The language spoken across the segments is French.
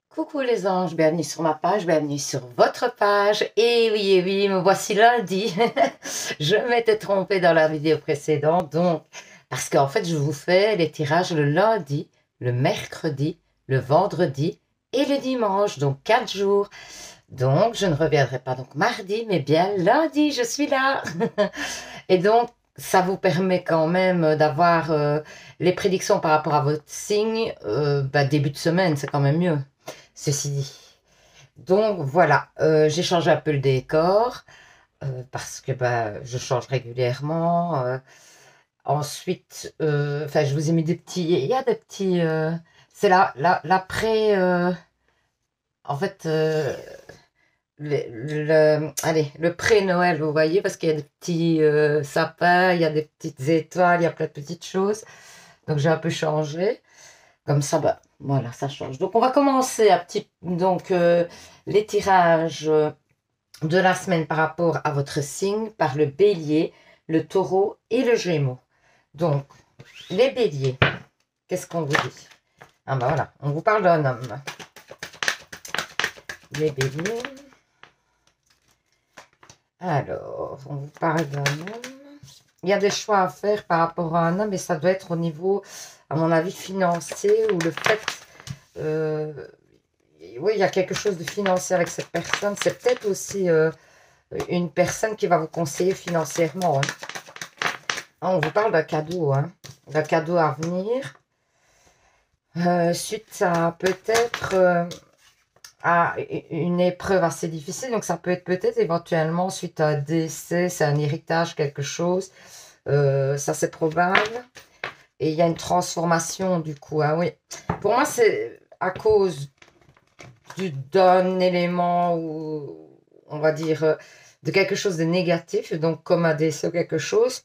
Coucou les anges, bienvenue sur ma page, bienvenue sur votre page. Et oui, me voici lundi. Je m'étais trompée dans la vidéo précédente, donc, parce qu'en fait, je vous fais les tirages le lundi, le mercredi, le vendredi et le dimanche, donc 4 jours. Donc, je ne reviendrai pas donc mardi, mais bien lundi, je suis là. Et donc, ça vous permet quand même d'avoir les prédictions par rapport à votre signe. Début de semaine, c'est quand même mieux. Ceci dit. Donc voilà, j'ai changé un peu le décor parce que je change régulièrement. Ensuite, je vous ai mis des petits. Il y a des petits. C'est l'après. En fait, le pré-Noël, vous voyez, parce qu'il y a des petits sapins, il y a des petites étoiles, il y a plein de petites choses. Donc j'ai un peu changé. Comme ça, voilà, ça change. Donc, on va commencer les tirages de la semaine par rapport à votre signe par le bélier, le taureau et le gémeaux. Donc, les béliers, qu'est-ce qu'on vous dit? Ah ben voilà, on vous parle d'un homme. Les béliers. Alors, on vous parle d'un homme. Il y a des choix à faire par rapport à un homme et ça doit être au niveau, à mon avis, financier ou le fait... oui, il y a quelque chose de financier avec cette personne. C'est peut-être aussi une personne qui va vous conseiller financièrement. Hein. On vous parle d'un cadeau, hein, d'un cadeau à venir. Suite à peut-être à une épreuve assez difficile. Donc ça peut être peut-être éventuellement suite à un décès, c'est un héritage, quelque chose. Ça c'est probable. Et il y a une transformation du coup. Hein, oui. Pour moi, c'est à cause d'un élément ou on va dire de quelque chose de négatif, donc comme un décès ou quelque chose.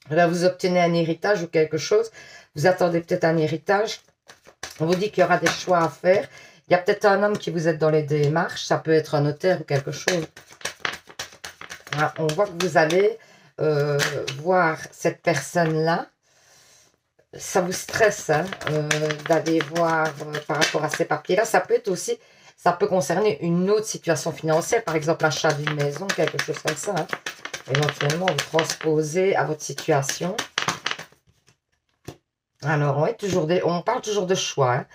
Là, vous obtenez un héritage ou quelque chose. Vous attendez peut-être un héritage. On vous dit qu'il y aura des choix à faire. Il y a peut-être un homme qui vous êtes dans les démarches. Ça peut être un notaire ou quelque chose. Voilà, on voit que vous allez voir cette personne-là. Ça vous stresse hein, d'aller voir par rapport à ces papiers-là. Ça peut être aussi, ça peut concerner une autre situation financière, par exemple l'achat d'une maison, quelque chose comme ça. Hein. Éventuellement, vous transposez à votre situation. Alors, on parle toujours de choix. Hein.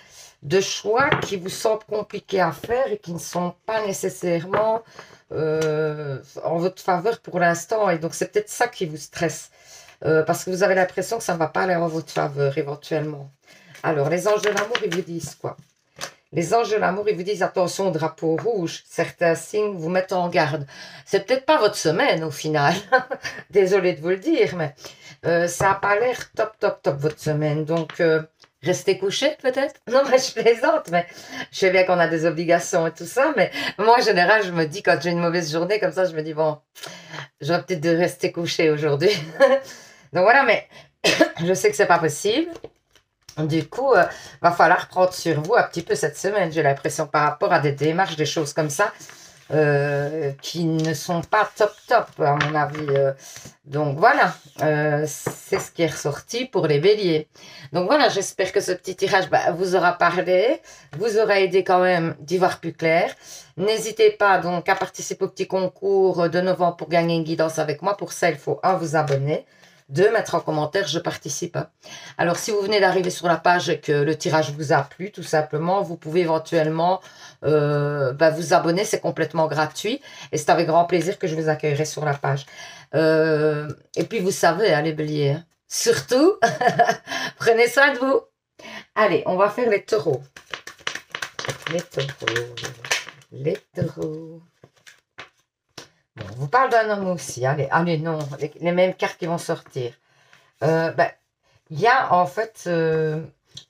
De choix qui vous semblent compliqués à faire et qui ne sont pas nécessairement en votre faveur pour l'instant. Et donc, c'est peut-être ça qui vous stresse. Parce que vous avez l'impression que ça ne va pas aller en votre faveur, éventuellement. Alors, les anges de l'amour, ils vous disent quoi? Les anges de l'amour, ils vous disent attention au drapeau rouge. Certains signes vous mettent en garde. C'est peut-être pas votre semaine, au final. Désolée de vous le dire, mais ça n'a pas l'air top, votre semaine. Donc, restez couché, peut-être? Non, mais je plaisante, mais je sais bien qu'on a des obligations et tout ça, mais moi, en général, je me dis, quand j'ai une mauvaise journée comme ça, je me dis, bon, j'aurais peut-être de rester couché aujourd'hui. Donc voilà, mais je sais que c'est pas possible. Du coup, va falloir prendre sur vous un petit peu cette semaine, j'ai l'impression, par rapport à des démarches, des choses comme ça, qui ne sont pas top, à mon avis. Donc voilà, c'est ce qui est ressorti pour les béliers. Donc voilà, j'espère que ce petit tirage vous aura parlé, vous aura aidé quand même d'y voir plus clair. N'hésitez pas donc à participer au petit concours de novembre pour gagner une guidance avec moi. Pour ça, il faut vous abonner. 2, mettre en commentaire, je participe. Alors, si vous venez d'arriver sur la page et que le tirage vous a plu, tout simplement, vous pouvez éventuellement vous abonner, c'est complètement gratuit. Et c'est avec grand plaisir que je vous accueillerai sur la page. Et puis, vous savez, hein, les béliers, hein, surtout, prenez soin de vous. Allez, on va faire les taureaux. Les taureaux. Les taureaux. Bon, on vous parle d'un homme aussi. Allez, non, les mêmes cartes qui vont sortir. Il y a en fait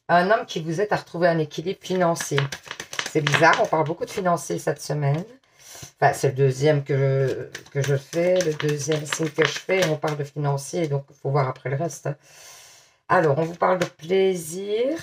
un homme qui vous aide à retrouver un équilibre financier. C'est bizarre, on parle beaucoup de financier cette semaine. Enfin, c'est le deuxième que je fais, le deuxième signe que je fais. On parle de financier, donc il faut voir après le reste. Hein. Alors, on vous parle de plaisir.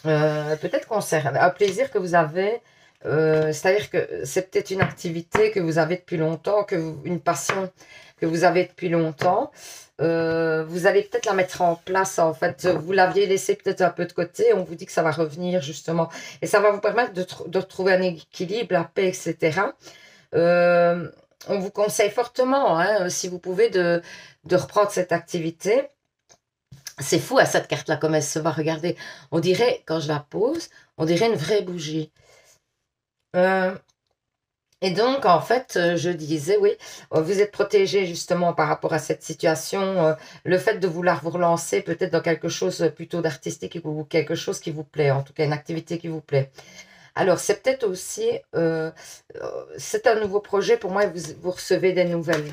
Peut-être concernant un plaisir que vous avez C'est-à-dire que c'est peut-être une activité que vous avez depuis longtemps, une passion que vous avez depuis longtemps. Vous allez peut-être la mettre en place, en fait. Vous l'aviez laissé peut-être un peu de côté. On vous dit que ça va revenir, justement. Et ça va vous permettre de retrouver un équilibre, la paix, etc. On vous conseille fortement, hein, si vous pouvez, de reprendre cette activité. C'est fou à cette carte-là, comme elle se va. Regardez, on dirait, quand je la pose, on dirait une vraie bougie. Et donc, en fait, je disais, oui, vous êtes protégé justement par rapport à cette situation. Le fait de vouloir vous relancer peut-être dans quelque chose plutôt d'artistique ou quelque chose qui vous plaît, en tout cas une activité qui vous plaît. Alors, c'est peut-être aussi, c'est un nouveau projet pour moi et vous recevez des nouvelles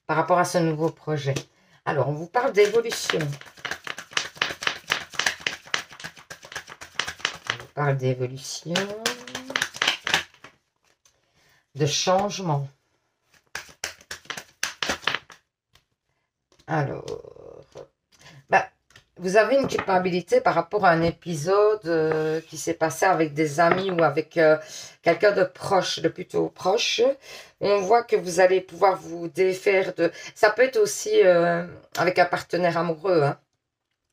par rapport à ce nouveau projet. Alors, on vous parle d'évolution. On vous parle d'évolution, de changement. Alors, bah, vous avez une culpabilité par rapport à un épisode qui s'est passé avec des amis ou avec quelqu'un de proche, de plutôt proche. On voit que vous allez pouvoir vous défaire de... Ça peut être aussi avec un partenaire amoureux, hein.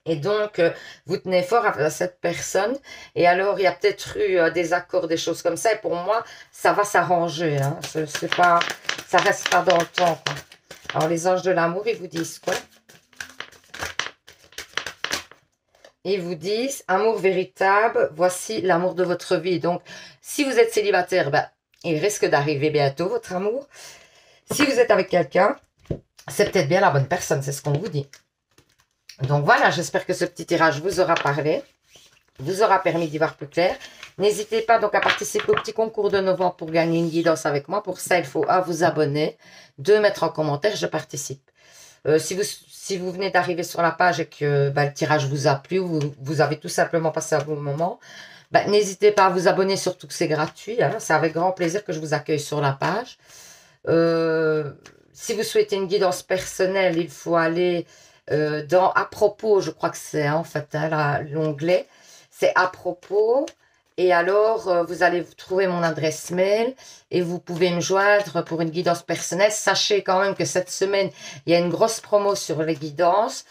Et donc, vous tenez fort à cette personne. Et alors, il y a peut-être eu des accords, des choses comme ça. Et pour moi, ça va s'arranger, hein. C'est pas, ça reste pas dans le temps, quoi. Alors, les anges de l'amour, ils vous disent quoi? Ils vous disent, amour véritable, voici l'amour de votre vie. Donc, si vous êtes célibataire, ben, il risque d'arriver bientôt, votre amour. Si vous êtes avec quelqu'un, c'est peut-être bien la bonne personne, c'est ce qu'on vous dit. Donc voilà, j'espère que ce petit tirage vous aura parlé, vous aura permis d'y voir plus clair. N'hésitez pas donc à participer au petit concours de novembre pour gagner une guidance avec moi. Pour ça, il faut vous abonner, 2 mettre en commentaire, je participe. Si vous venez d'arriver sur la page et que le tirage vous a plu, vous avez tout simplement passé un bon moment, n'hésitez pas à vous abonner, surtout que c'est gratuit. Hein, c'est avec grand plaisir que je vous accueille sur la page. Si vous souhaitez une guidance personnelle, il faut aller dans à propos, je crois que c'est en fait hein, l'onglet, c'est à propos. Et alors, vous allez trouver mon adresse mail et vous pouvez me joindre pour une guidance personnelle. Sachez quand même que cette semaine, il y a une grosse promo sur les guidances.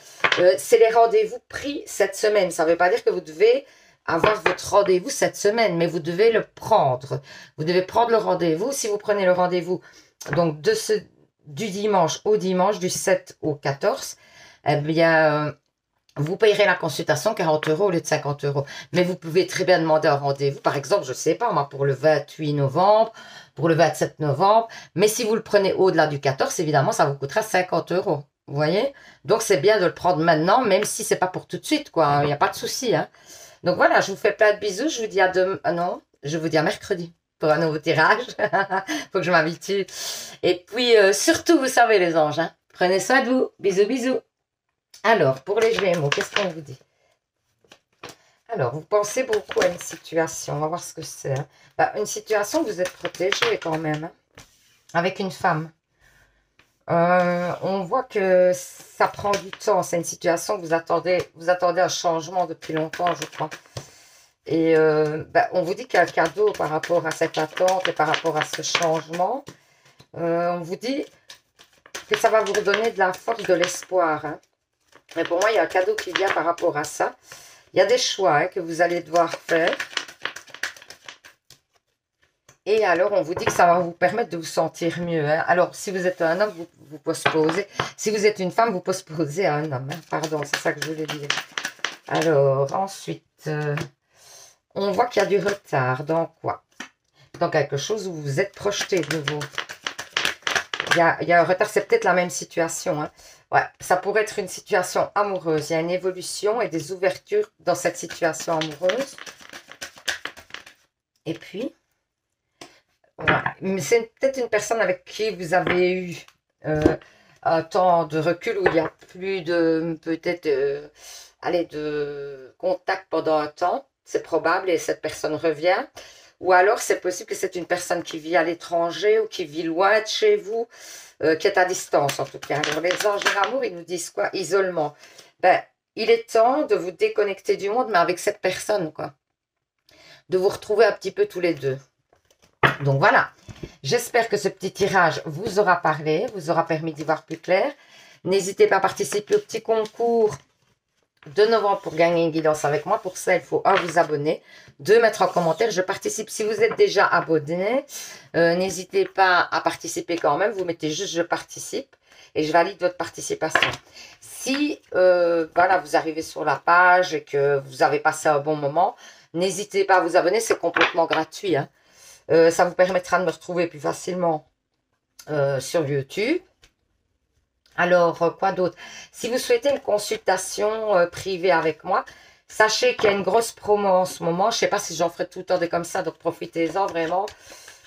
C'est les rendez-vous pris cette semaine. Ça ne veut pas dire que vous devez avoir votre rendez-vous cette semaine, mais vous devez le prendre. Vous devez prendre le rendez-vous. Si vous prenez le rendez-vous donc du dimanche au dimanche, du 7 au 14, eh bien, vous payerez la consultation 40 € au lieu de 50 €. Mais vous pouvez très bien demander un rendez-vous. Par exemple, je ne sais pas, moi, pour le 28 novembre, pour le 27 novembre. Mais si vous le prenez au-delà du 14, évidemment, ça vous coûtera 50 €. Vous voyez? Donc, c'est bien de le prendre maintenant, même si c'est pas pour tout de suite, quoi. Il n'y a pas de souci, hein. Donc, voilà, je vous fais plein de bisous. Je vous dis à demain. Non, je vous dis à mercredi pour un nouveau tirage. Faut que je m'habitue. Et puis, surtout, vous savez, les anges, hein, prenez soin de vous. Bisous, bisous. Alors, pour les Gémeaux, qu'est-ce qu'on vous dit? Alors, vous pensez beaucoup à une situation. On va voir ce que c'est. Hein. Une situation, vous êtes protégé quand même. Hein, avec une femme. On voit que ça prend du temps. C'est une situation que vous attendez un changement depuis longtemps, je crois. Et on vous dit qu'il y a un cadeau par rapport à cette attente et par rapport à ce changement. On vous dit que ça va vous redonner de la force, de l'espoir. Hein. Mais pour moi, il y a un cadeau qui vient par rapport à ça. Il y a des choix hein, que vous allez devoir faire. Et alors, on vous dit que ça va vous permettre de vous sentir mieux. Hein. Alors, si vous êtes un homme, vous postposez. Si vous êtes une femme, vous postposez à un homme. Hein. Pardon, c'est ça que je voulais dire. Alors, ensuite, on voit qu'il y a du retard. Dans quoi? Dans quelque chose où vous vous êtes projeté de nouveau. Il y a un retard, c'est peut-être la même situation. Hein. Ouais, ça pourrait être une situation amoureuse. Il y a une évolution et des ouvertures dans cette situation amoureuse. Et puis, voilà. C'est peut-être une personne avec qui vous avez eu un temps de recul où il n'y a plus de, peut-être, de contact pendant un temps. C'est probable et cette personne revient. Ou alors, c'est possible que c'est une personne qui vit à l'étranger ou qui vit loin de chez vous, qui est à distance en tout cas. Alors, les anges de l'amour, ils nous disent quoi? Isolement. Il est temps de vous déconnecter du monde, mais avec cette personne, quoi. de vous retrouver un petit peu tous les deux. Donc voilà, j'espère que ce petit tirage vous aura parlé, vous aura permis d'y voir plus clair. N'hésitez pas à participer au petit concours de novembre pour gagner une guidance avec moi. Pour ça, il faut 1, vous abonner, 2, mettre en commentaire. Je participe. Si vous êtes déjà abonné, n'hésitez pas à participer quand même. Vous mettez juste je participe et je valide votre participation. Si voilà, vous arrivez sur la page et que vous avez passé un bon moment, n'hésitez pas à vous abonner. C'est complètement gratuit, hein. Ça vous permettra de me retrouver plus facilement sur YouTube. Alors, quoi d'autre? Si vous souhaitez une consultation privée avec moi, sachez qu'il y a une grosse promo en ce moment. Je ne sais pas si j'en ferai tout le temps des comme ça, donc profitez-en vraiment.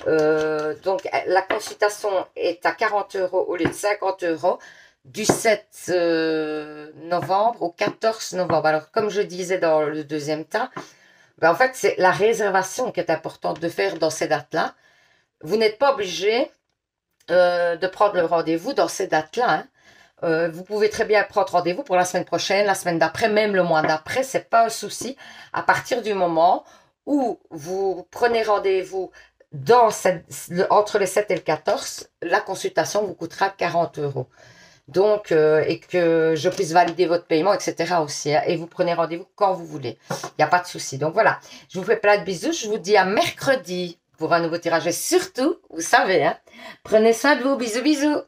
Donc, la consultation est à 40 € au lieu de 50 € du 7 novembre au 14 novembre. Alors, comme je disais dans le deuxième temps, ben, en fait, c'est la réservation qui est importante de faire dans ces dates-là. Vous n'êtes pas obligé de prendre le rendez-vous dans ces dates-là, hein. Vous pouvez très bien prendre rendez-vous pour la semaine prochaine, la semaine d'après, même le mois d'après, c'est pas un souci. À partir du moment où vous prenez rendez-vous entre le 7 et le 14, la consultation vous coûtera 40 €. Donc, et que je puisse valider votre paiement, etc. aussi, hein, et vous prenez rendez-vous quand vous voulez. Il n'y a pas de souci. Donc voilà, je vous fais plein de bisous. Je vous dis à mercredi pour un nouveau tirage. Et surtout, vous savez, hein, prenez soin de vous. Bisous, bisous.